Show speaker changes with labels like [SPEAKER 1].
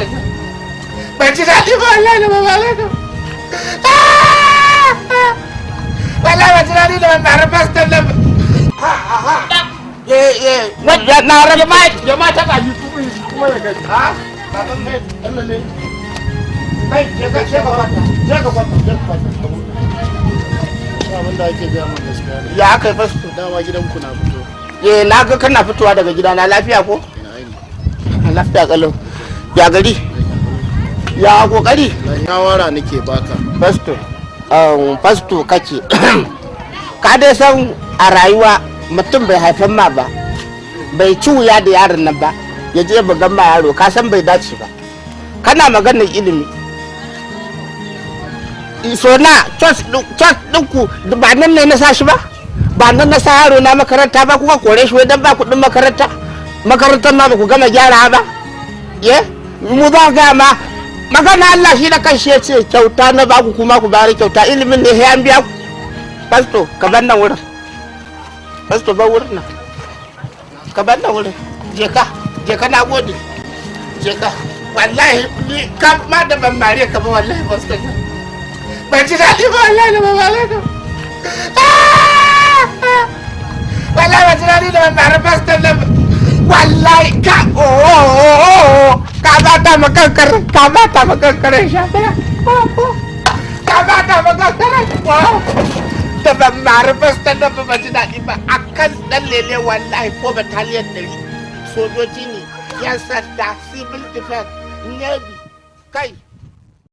[SPEAKER 1] faston nan. Ban ji daɗi ba wallahi da babalai da. Wallahi ban ji daɗi da babalai faston nan. Na rage ma ya ma ta kaji kuma ya gaji. Baban mai Allah ne. Kai ya ga ce ka kwanta. Je ka kwanta.
[SPEAKER 2] Abin da ake gaya min gaskiya ne.
[SPEAKER 1] Ya aka yi fasto.
[SPEAKER 2] Dama gidanku na fito.
[SPEAKER 1] Na ga kana fitowa daga gidana lafiya ko?
[SPEAKER 2] Ina aini.
[SPEAKER 1] Lafiya kalau. Ya gari? Ya kokari?
[SPEAKER 2] Shawara nake baka.
[SPEAKER 1] Fasto kake. Ka dai san a rayuwa mutum bai haifan ma ba. Bai ci wuya da yaron nan ba. Ya je bugan ma yaro ka san bai dace ba. Kana maganar ilimi. So na church ɗinku ba nan ne na sa shi ba? Ba nan na sa yaro na makaranta ba kuka kore shi wai dan ba kuɗin makaranta? Makarantar ma ba ku gama gyara ba? Mu za ga ma magana Allah shi da kanshi ya ce kyauta na ba ku kuma ku bari kyauta ilimin ne sai an biya ku. Pasto ka bar nan wurin. Pasto ba wurin nan. Ka bar nan wurin. Je ka na gode. Je ka. Wallahi ni ka ma da ban mare ka ba wallahi pasto. Ban ji daɗi ba wallahi da babalai da. Wallahi ban ji daɗi da ban mare pasto nan. Wallahi ka ka bata makankare sha daya ka bata makankare da ban mara fasta da ba ji daɗi ba akan ɗan lele wallahi ko bataliyar 100 sojoji ne yan sanda civil defense navy kai